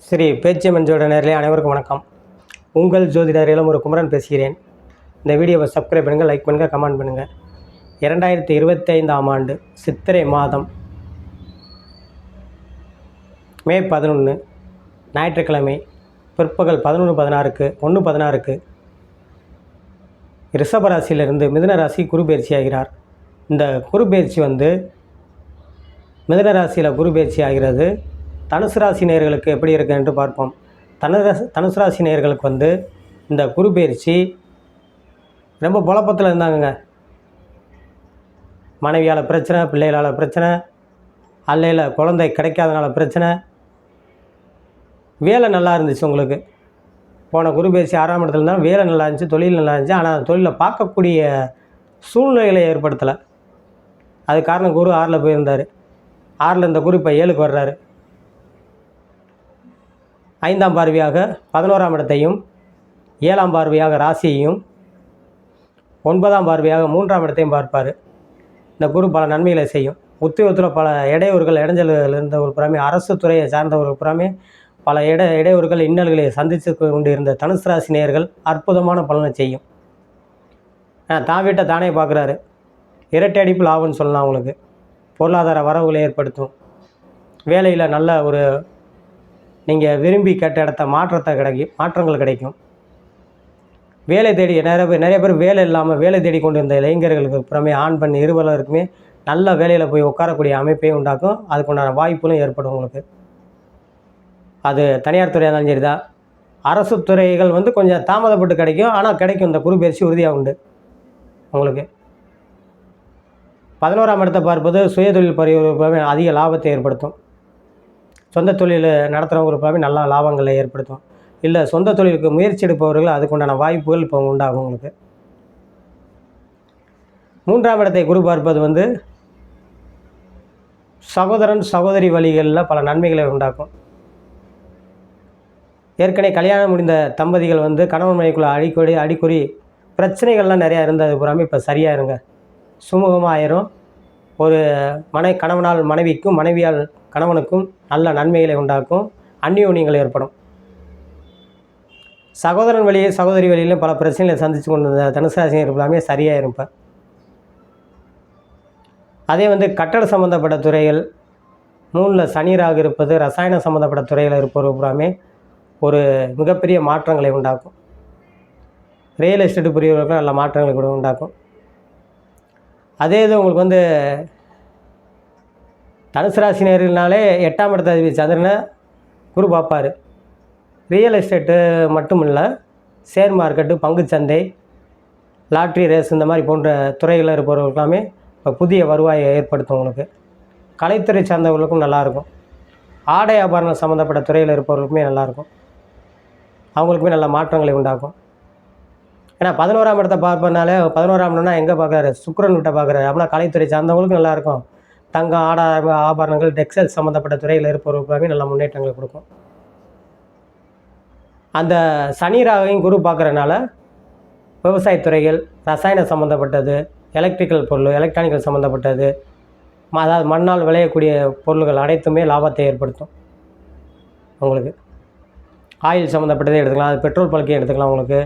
ஸ்ரீ பேச்சியம்மன் ஜோட நேரிலே அனைவருக்கும் வணக்கம். உங்கள் ஜோதிடர் இளமுரு குமரன் பேசுகிறேன். இந்த வீடியோவை சப்ஸ்கிரைப் பண்ணுங்கள், லைக் பண்ணுங்கள், கமெண்ட் பண்ணுங்கள். 2025ஆம் ஆண்டு சித்திரை மாதம் மே 11 ஞாயிற்றுக்கிழமை பிற்பகல் 11:16க்கு 1:16க்கு ரிஷபராசியிலிருந்து மிதுன ராசி குரு பயிற்சி ஆகிறார். இந்த குரு பயிற்சி மிதுன ராசியில் குரு பயிற்சி ஆகிறது. தனுசு ராசி நேயர்களுக்கு எப்படி இருக்குது என்று பார்ப்போம். தனுசு ராசி நேயர்களுக்கு இந்த குரு பயிற்சி ரொம்ப குழப்பத்தில் இருந்தாங்க. மனைவியால் பிரச்சனை, பிள்ளைகளால் பிரச்சனை, அல்லையில் குழந்தை கிடைக்காதனால பிரச்சனை. வேலை நல்லா இருந்துச்சு உங்களுக்கு. போன குரு பயிற்சி 6ஆம் இடத்துல இருந்தாலும் வேலை நல்லா இருந்துச்சு, தொழில் நல்லா இருந்துச்சு. ஆனால் தொழிலில் பார்க்கக்கூடிய சூழ்நிலைகளை ஏற்படுத்தலை. அது காரணம் குரு 6ல் போயிருந்தார். 6ல் இந்த குரு இப்போ 7க்கு வர்றாரு. 5ஆம் பார்வையாக 11ஆம் இடத்தையும், 7ஆம் பார்வையாக ராசியையும், 9ஆம் பார்வையாக 3ஆம் இடத்தையும் பார்ப்பார். இந்த குரு பல நன்மைகளை செய்யும். உத்தியோகத்தில் பல இடையூறுகள், இடைஞ்சல்கள் இருந்த ஒரு புறமே, அரசு துறையை சார்ந்தவர்கள் புறமே பல இடையூறுகள், இன்னல்களை சந்தித்து கொண்டு இருந்த தனுசு ராசி நேயர்கள் அற்புதமான பலனை செய்யும். தான் வீட்டை தானே பார்க்குறாரு. இரட்டை அடிப்பு லாபம்னு சொல்லலாம். அவங்களுக்கு பொருளாதார வரவுகளை ஏற்படுத்தும். வேலையில் நல்ல ஒரு நீங்கள் விரும்பி கேட்ட இடத்த மாற்றங்கள் கிடைக்கும். வேலை தேடி நிறைய பேர் வேலை இல்லாமல் வேலை தேடி கொண்டு இருந்த இளைஞர்களுக்கு புறமே ஆண் பெண் இருவருக்குமே நல்ல வேலையில் போய் உட்காரக்கூடிய அமைப்பையும் உண்டாக்கும். அதுக்குண்டான வாய்ப்புகளும் ஏற்படும் உங்களுக்கு. அது தனியார் துறையாக இருந்தாலும் சரி தான். அரசு துறைகள் கொஞ்சம் தாமதப்பட்டு கிடைக்கும். ஆனால் கிடைக்கும். இந்த குரு பயிற்சி உறுதியாக உண்டு உங்களுக்கு. 11ஆம் இடத்தை பார்ப்பது சுயதொழில் புரிவதற்கு அதிக லாபத்தை ஏற்படுத்தும். சொந்த தொழில் நடத்துகிறவங்களுக்காகவே நல்ல லாபங்களை ஏற்படுத்தும். இல்லை சொந்த தொழிலுக்கு முயற்சி எடுப்பவர்கள் அதுக்குண்டான வாய்ப்புகள் இப்போ உண்டாகும் உங்களுக்கு. 3ஆம் இடத்தை குரு பார்ப்பது சகோதரன் சகோதரி வழிகளில் பல நன்மைகளை உண்டாக்கும். ஏற்கனவே கல்யாணம் முடிந்த தம்பதிகள் கணவன் மனைவிக்குள்ள அடிக்கடி பிரச்சனைகள்லாம் நிறையா இருந்தது புறாமல் இப்போ சரியாக இருங்க. சுமூகமாக ஆயிரும். ஒரு கணவனால் மனைவிக்கும், மனைவியால் கணவனுக்கும் நல்ல நன்மைகளை உண்டாக்கும். அந்யோன்யங்கள் ஏற்படும். சகோதரன் வழியே சகோதரி வழியிலும் பல பிரச்சனைகளை சந்தித்து கொண்டு இருந்த தனுசு ராசினர் எல்லாமே சரியாக இருப்பேன். அதே கட்டட சம்மந்தப்பட்ட துறைகள், 3ல் சனிராக இருப்பது, ரசாயன சம்மந்தப்பட்ட துறையில் இருப்பவர் பூராமே ஒரு மிகப்பெரிய மாற்றங்களை உண்டாக்கும். ரியல் எஸ்டேட் புரியவர்களுக்கும் நல்ல மாற்றங்களை கூட உண்டாக்கும். அதே இது உங்களுக்கு தனுசு ராசி நேயர்கள்னாலே 8ஆம் இடத்த அதிபதி சந்திரனை குரு பார்ப்பார். ரியல் எஸ்டேட்டு மட்டும் இல்லை, ஷேர் மார்க்கெட்டு, பங்குச்சந்தை, லாட்ரி ரேஸ் இந்த மாதிரி போன்ற துறைகளில் இருப்பவர்களுக்கெல்லாமே இப்போ புதிய வருவாயை ஏற்படுத்தும் உங்களுக்கு. கலைத்துறை சார்ந்தவர்களுக்கும் நல்லாயிருக்கும். ஆடை ஆபரணம் சம்மந்தப்பட்ட துறையில் இருப்பவர்களுக்குமே நல்லாயிருக்கும். அவங்களுக்குமே நல்ல மாற்றங்களை உண்டாக்கும். ஏன்னா 11ஆம் இடத்தை பார்ப்பதுனாலே 11ஆம் இடம்னா எங்கே பார்க்குறாரு? சுக்கிரன் விட்ட பார்க்குறாரு. அப்படின்னா கலைத்துறை சார்ந்தவங்களுக்கும் நல்லாயிருக்கும். தங்கம், ஆபரணங்கள், டெக்ஸ்டைல் சம்மந்தப்பட்ட துறையில் இருப்பவர்களுக்காகவே நல்ல முன்னேற்றங்களை கொடுக்கும். அந்த சனிராகையும் குரு பார்க்குறதுனால விவசாயத்துறைகள், ரசாயன சம்மந்தப்பட்டது, எலக்ட்ரிக்கல் பொருள், எலக்ட்ரானிக்கல் சம்மந்தப்பட்டது, அதாவது மண்ணால் விளையக்கூடிய பொருள்கள் அனைத்துமே லாபத்தை ஏற்படுத்தும் உங்களுக்கு. ஆயில் சம்மந்தப்பட்டதே எடுத்துக்கலாம், அது பெட்ரோல் பல்கையும் எடுத்துக்கலாம் உங்களுக்கு.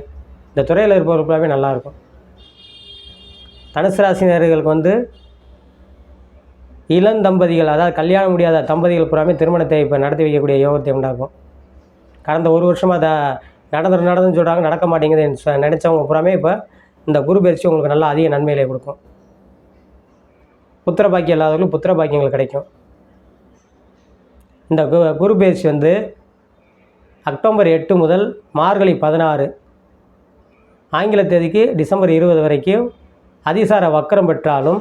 இந்த துறையில் இருப்பவர்களுக்காகவே நல்லாயிருக்கும். தனுசு ராசினர்களுக்கு இளந்தம்பதிகள், அதாவது கல்யாணம் முடியாத தம்பதிகள் பூராமே திருமணத்தை இப்போ நடத்தி வைக்கக்கூடிய யோகத்தை உண்டாக்கும். கடந்த ஒரு வருஷமாக நடந்துன்னு சொல்கிறாங்க, நடக்க மாட்டேங்குதுன்னு நினச்சவங்க பூராமே இப்போ இந்த குரு பயிற்சி உங்களுக்கு நல்லா அதிக நன்மைகளை கொடுக்கும். புத்திர பாக்கியம் இல்லாதவர்களும் புத்திர பாக்கியங்கள் கிடைக்கும். இந்த குரு பயிற்சி அக்டோபர் 8 முதல் மார்கழி 16 ஆங்கில தேதிக்கு டிசம்பர் 20 வரைக்கும் அதிசார வக்கரம் பெற்றாலும்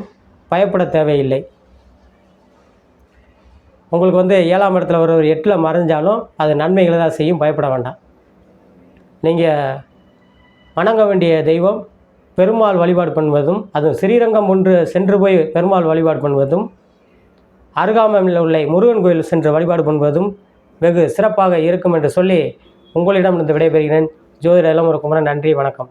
பயப்பட தேவையில்லை. உங்களுக்கு 7ஆம் இடத்துல ஒரு 8ல் மறைஞ்சாலும் அது நன்மைகளை தான் செய்யும். பயப்பட வேண்டாம். நீங்கள் வணங்க வேண்டிய தெய்வம் பெருமாள் வழிபாடு பண்ணுவதும், அதுவும் ஸ்ரீரங்கம் ஒன்று சென்று போய் பெருமாள் வழிபாடு பண்ணுவதும், அருகாமையில் உள்ள முருகன் கோயில் சென்று வழிபாடு பண்ணுவதும் வெகு சிறப்பாக இருக்கும் என்று சொல்லி உங்களிடம் இருந்து விடைபெறுகிறேன். ஜோதிடர் இளமுரு குமரன். நன்றி, வணக்கம்.